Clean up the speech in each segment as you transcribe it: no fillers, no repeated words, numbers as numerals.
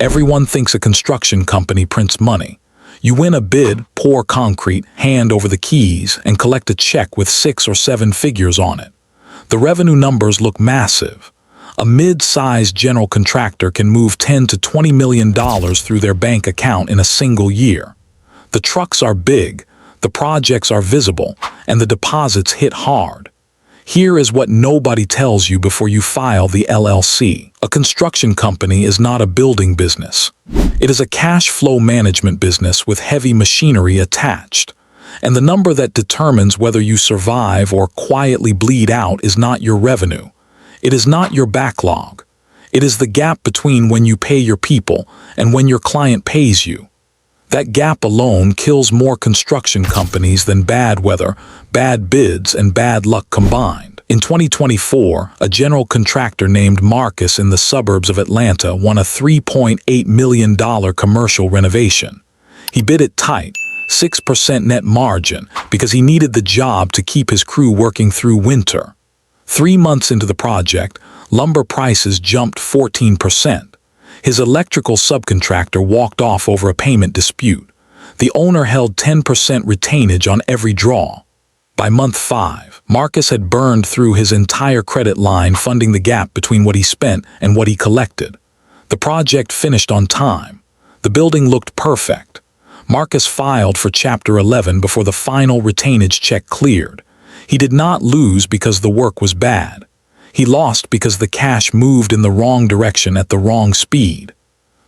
Everyone thinks a construction company prints money. You win a bid, pour concrete, hand over the keys, and collect a check with 6 or 7 figures on it. The revenue numbers look massive. A mid-sized general contractor can move $10 to $20 million through their bank account in a single year. The trucks are big, the projects are visible, and the deposits hit hard. Here is what nobody tells you before you file the LLC. A construction company is not a building business. It is a cash flow management business with heavy machinery attached. And the number that determines whether you survive or quietly bleed out is not your revenue. It is not your backlog. It is the gap between when you pay your people and when your client pays you. That gap alone kills more construction companies than bad weather, bad bids, and bad luck combined. In 2024, a general contractor named Marcus in the suburbs of Atlanta won a $3.8 million commercial renovation. He bid it tight, 6% net margin, because he needed the job to keep his crew working through winter. 3 months into the project, lumber prices jumped 14%. His electrical subcontractor walked off over a payment dispute. The owner held 10% retainage on every draw. By month 5, Marcus had burned through his entire credit line funding the gap between what he spent and what he collected. The project finished on time. The building looked perfect. Marcus filed for Chapter 11 before the final retainage check cleared. He did not lose because the work was bad. He lost because the cash moved in the wrong direction at the wrong speed.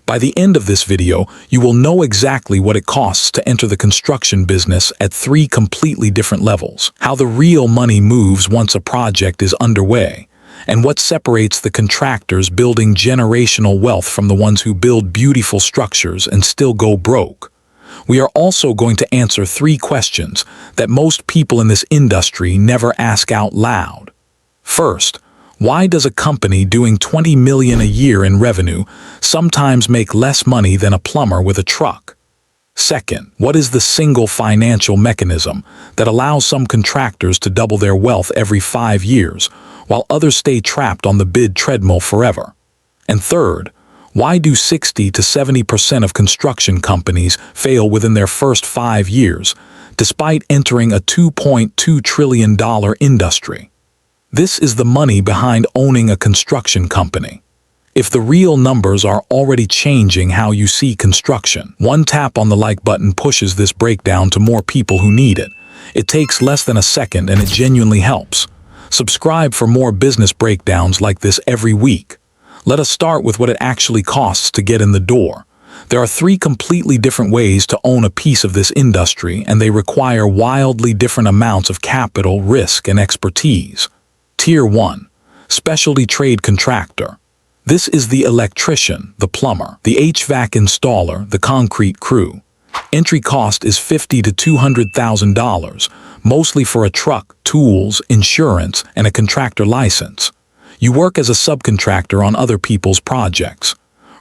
By the end of this video, you will know exactly what it costs to enter the construction business at 3 completely different levels, how the real money moves once a project is underway, and what separates the contractors building generational wealth from the ones who build beautiful structures and still go broke. We are also going to answer 3 questions that most people in this industry never ask out loud. First, why does a company doing $20 million a year in revenue sometimes make less money than a plumber with a truck? Second, what is the single financial mechanism that allows some contractors to double their wealth every 5 years, while others stay trapped on the bid treadmill forever? And third, why do 60 to 70% of construction companies fail within their first 5 years, despite entering a $2.2 trillion industry? This is the money behind owning a construction company. If the real numbers are already changing how you see construction, one tap on the like button pushes this breakdown to more people who need it. It takes less than a second and it genuinely helps. Subscribe for more business breakdowns like this every week. Let us start with what it actually costs to get in the door. There are 3 completely different ways to own a piece of this industry, and they require wildly different amounts of capital, risk, and expertise. Tier 1. Specialty trade contractor. This is the electrician, the plumber, the HVAC installer, the concrete crew. Entry cost is $50,000 to $200,000, mostly for a truck, tools, insurance, and a contractor license. You work as a subcontractor on other people's projects.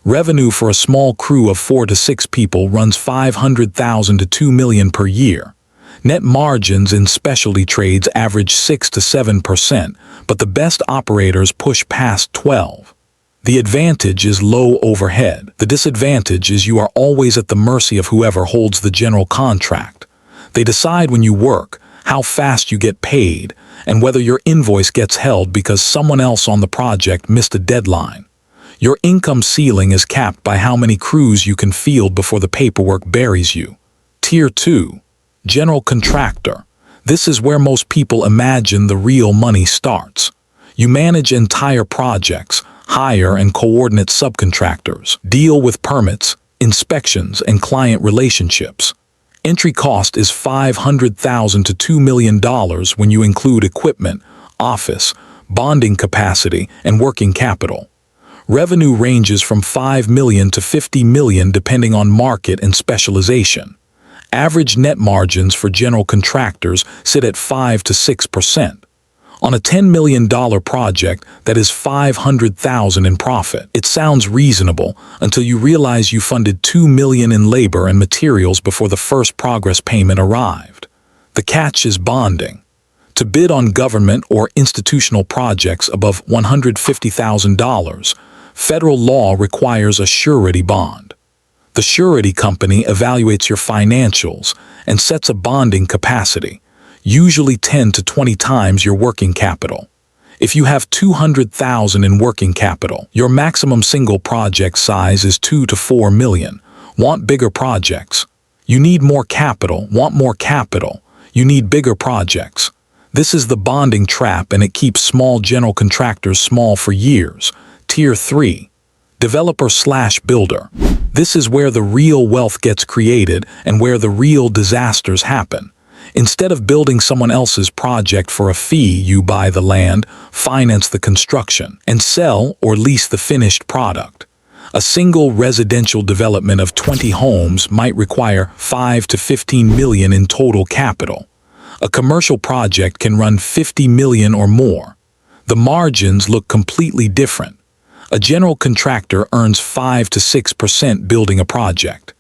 Revenue for a small crew of 4 to 6 people runs $500,000 to $2 million per year. Net margins in specialty trades average 6 to 7%, but the best operators push past 12%. The advantage is low overhead. The disadvantage is you are always at the mercy of whoever holds the general contract. They decide when you work, how fast you get paid, and whether your invoice gets held because someone else on the project missed a deadline. Your income ceiling is capped by how many crews you can field before the paperwork buries you. Tier 2. General contractor. This is where most people imagine the real money starts. You manage entire projects, hire and coordinate subcontractors, deal with permits, inspections, and client relationships. Entry cost is $500,000 to $2 million when you include equipment, office, bonding capacity, and working capital. Revenue ranges from $5 million to $50 million depending on market and specialization. Average net margins for general contractors sit at 5 to 6%. On a $10 million project, that is $500,000 in profit. It sounds reasonable until you realize you funded $2 million in labor and materials before the first progress payment arrived. The catch is bonding. To bid on government or institutional projects above $150,000, Federal law requires a surety bond. The surety company evaluates your financials and sets a bonding capacity, usually 10 to 20 times your working capital. If you have $200,000 in working capital, your maximum single project size is $2 to $4 million. Want bigger projects? You need more capital. Want more capital? You need bigger projects. This is the bonding trap, and it keeps small general contractors small for years. Tier 3. Developer/builder. This is where the real wealth gets created and where the real disasters happen. Instead of building someone else's project for a fee, you buy the land, finance the construction, and sell or lease the finished product. A single residential development of 20 homes might require 5 to 15 million in total capital. A commercial project can run 50 million or more. The margins look completely different. A general contractor earns 5 to 6% building a project.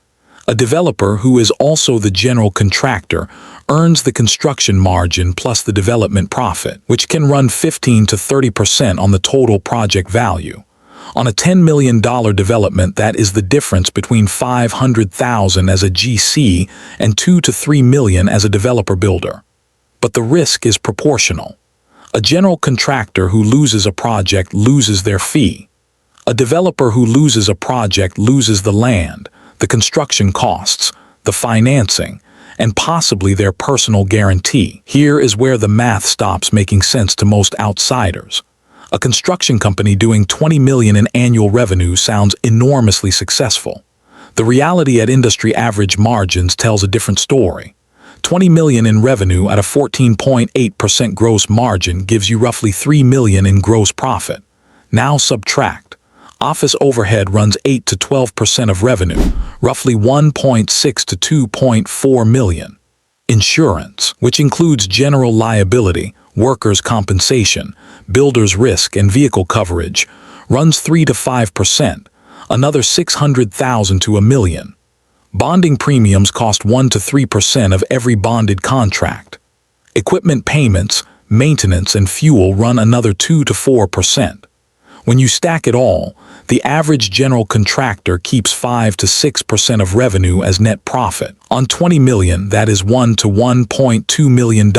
A developer, who is also the general contractor, earns the construction margin plus the development profit, which can run 15 to 30% on the total project value. On a $10 million development, that is the difference between $500,000 as a GC and $2 to $3 million as a developer builder. But the risk is proportional. A general contractor who loses a project loses their fee. A developer who loses a project loses the land, the construction costs, the financing, and possibly their personal guarantee. Here is where the math stops making sense to most outsiders. A construction company doing 20 million in annual revenue sounds enormously successful. The reality at industry average margins tells a different story. 20 million in revenue at a 14.8% gross margin gives you roughly 3 million in gross profit. Now subtract. Office overhead runs 8 to 12% of revenue, roughly 1.6 to 2.4 million. Insurance, which includes general liability, workers' compensation, builder's risk, and vehicle coverage, runs 3 to 5%, another 600,000 to a million. Bonding premiums cost 1 to 3% of every bonded contract. Equipment payments, maintenance, and fuel run another 2 to 4%. When you stack it all, the average general contractor keeps 5 to 6% of revenue as net profit. On 20 million, that is $1 to $1.2 million.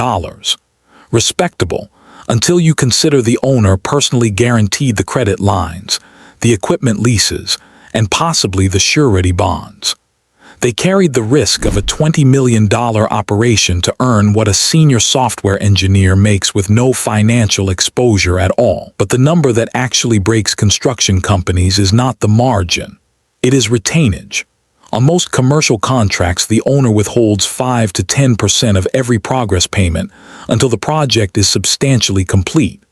Respectable, until you consider the owner personally guaranteed the credit lines, the equipment leases, and possibly the surety bonds. They carried the risk of a $20 million operation to earn what a senior software engineer makes with no financial exposure at all. But the number that actually breaks construction companies is not the margin. It is retainage. On most commercial contracts, the owner withholds 5 to 10% of every progress payment until the project is substantially complete.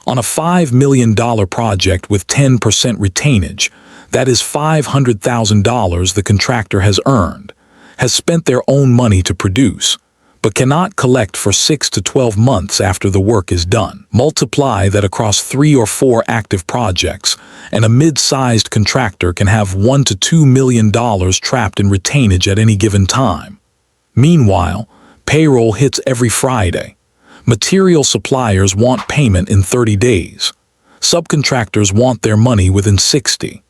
On a $5 million project with 10% retainage, that is $500,000 the contractor has earned, has spent their own money to produce, but cannot collect for 6 to 12 months after the work is done. Multiply that across 3 or 4 active projects, and a mid-sized contractor can have $1 to $2 million trapped in retainage at any given time. Meanwhile, payroll hits every Friday. Material suppliers want payment in 30 days. Subcontractors want their money within 60.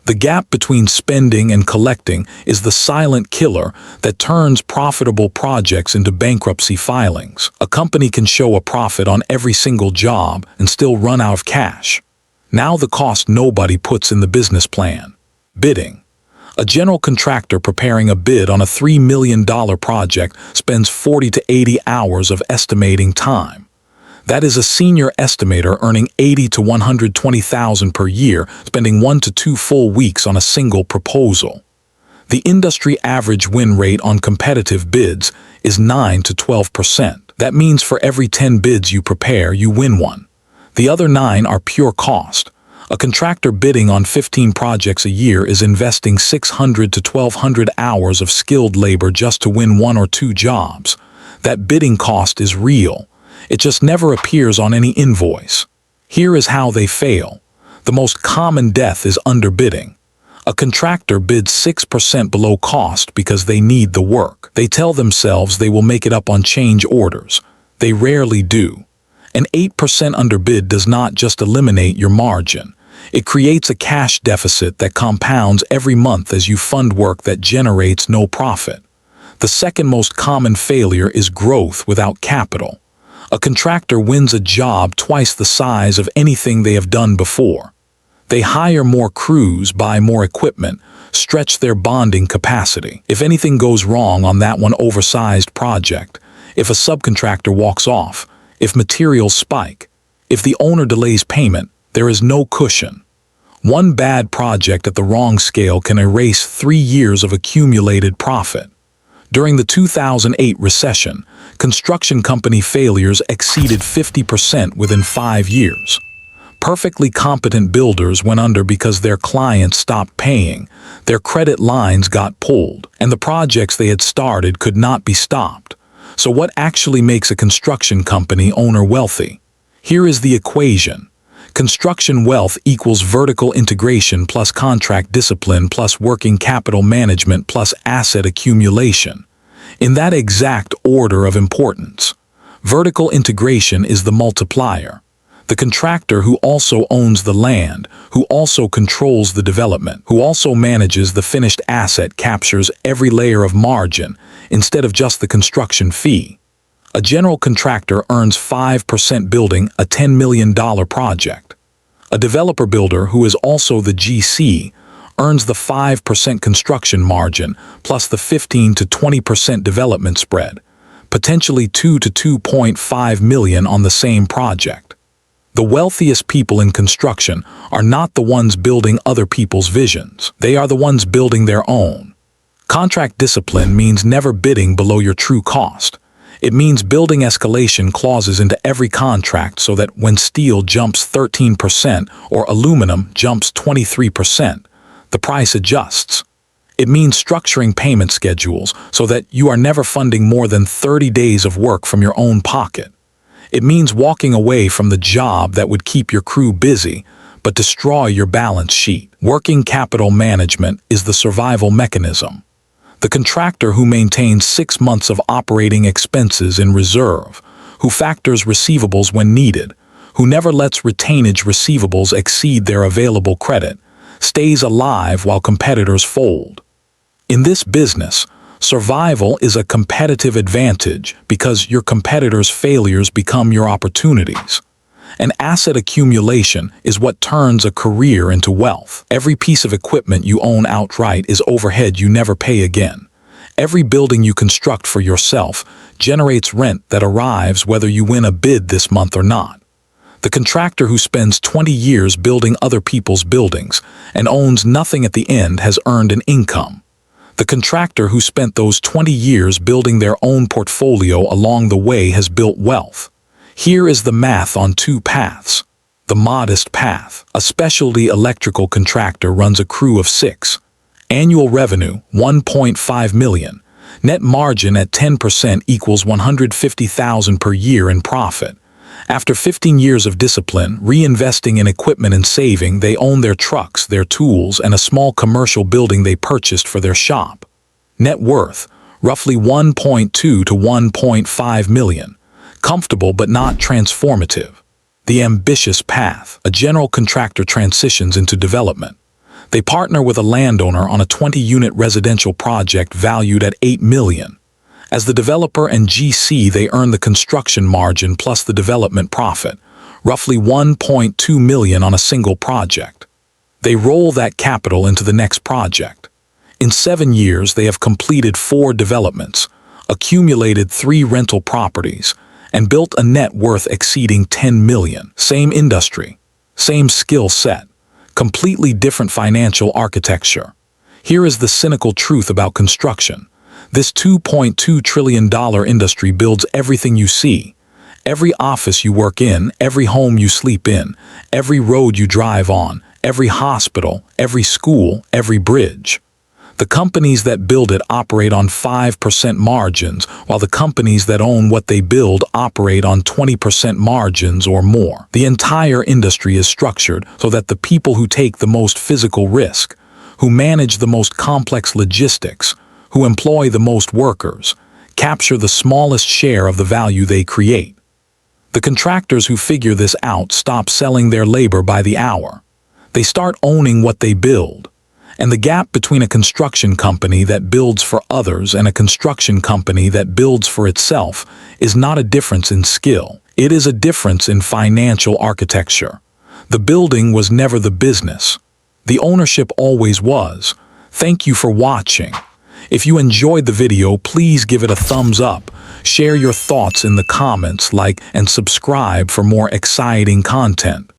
The gap between spending and collecting is the silent killer that turns profitable projects into bankruptcy filings. A company can show a profit on every single job and still run out of cash. Now the cost nobody puts in the business plan. Bidding. A general contractor preparing a bid on a $3 million project spends 40 to 80 hours of estimating time. That is a senior estimator earning $80,000 to $120,000 per year, spending 1 to 2 full weeks on a single proposal. The industry average win rate on competitive bids is 9 to 12%. That means for every 10 bids you prepare, you win one. The other 9 are pure cost. A contractor bidding on 15 projects a year is investing 600 to 1,200 hours of skilled labor just to win 1 or 2 jobs. That bidding cost is real. It just never appears on any invoice. Here is how they fail. The most common death is underbidding. A contractor bids 6% below cost because they need the work. They tell themselves they will make it up on change orders. They rarely do. An 8% underbid does not just eliminate your margin. It creates a cash deficit that compounds every month as you fund work that generates no profit. The second most common failure is growth without capital. A contractor wins a job twice the size of anything they have done before. They hire more crews, buy more equipment, stretch their bonding capacity. If anything goes wrong on that one oversized project, if a subcontractor walks off, if materials spike, if the owner delays payment, there is no cushion. One bad project at the wrong scale can erase 3 years of accumulated profit. During the 2008 recession, construction company failures exceeded 50% within 5 years. Perfectly competent builders went under because their clients stopped paying, their credit lines got pulled, and the projects they had started could not be stopped. So what actually makes a construction company owner wealthy? Here is the equation. Construction wealth equals vertical integration plus contract discipline plus working capital management plus asset accumulation. In that exact order of importance. Vertical integration is the multiplier. The contractor who also owns the land, who also controls the development, who also manages the finished asset captures every layer of margin instead of just the construction fee. A general contractor earns 5% building a $10 million project. A developer builder who is also the GC earns the 5% construction margin plus the 15 to 20% development spread, potentially $2 to $2.5 million on the same project. The wealthiest people in construction are not the ones building other people's visions. They are the ones building their own. Contract discipline means never bidding below your true cost. It means building escalation clauses into every contract so that when steel jumps 13% or aluminum jumps 23%, the price adjusts. It means structuring payment schedules so that you are never funding more than 30 days of work from your own pocket. It means walking away from the job that would keep your crew busy but destroy your balance sheet. Working capital management is the survival mechanism. The contractor who maintains 6 months of operating expenses in reserve, who factors receivables when needed, who never lets retainage receivables exceed their available credit, stays alive while competitors fold. In this business, survival is a competitive advantage because your competitors' failures become your opportunities. And asset accumulation is what turns a career into wealth. Every piece of equipment you own outright is overhead you never pay again. Every building you construct for yourself generates rent that arrives whether you win a bid this month or not. The contractor who spends 20 years building other people's buildings and owns nothing at the end has earned an income. The contractor who spent those 20 years building their own portfolio along the way has built wealth. Here is the math on 2 paths. The modest path. A specialty electrical contractor runs a crew of 6. Annual revenue, $1.5 million. Net margin at 10% equals $150,000 per year in profit. After 15 years of discipline, reinvesting in equipment and saving, they own their trucks, their tools, and a small commercial building they purchased for their shop. Net worth, roughly $1.2 to $1.5 million. Comfortable but not transformative. The ambitious path. A general contractor transitions into development. They partner with a landowner on a 20-unit residential project valued at $8 million. As the developer and GC, they earn the construction margin plus the development profit, roughly $1.2 million on a single project. They roll that capital into the next project. In 7 years, they have completed 4 developments, accumulated 3 rental properties, and built a net worth exceeding $10 million. Same industry, same skill set, completely different financial architecture. Here is the cynical truth about construction. This $2.2 trillion industry builds everything you see. Every office you work in, every home you sleep in, every road you drive on, every hospital, every school, every bridge. The companies that build it operate on 5% margins, while the companies that own what they build operate on 20% margins or more. The entire industry is structured so that the people who take the most physical risk, who manage the most complex logistics, who employ the most workers, capture the smallest share of the value they create. The contractors who figure this out stop selling their labor by the hour. They start owning what they build. And the gap between a construction company that builds for others and a construction company that builds for itself is not a difference in skill. It is a difference in financial architecture. The building was never the business. The ownership always was. Thank you for watching. If you enjoyed the video, please give it a thumbs up, share your thoughts in the comments, like and subscribe for more exciting content.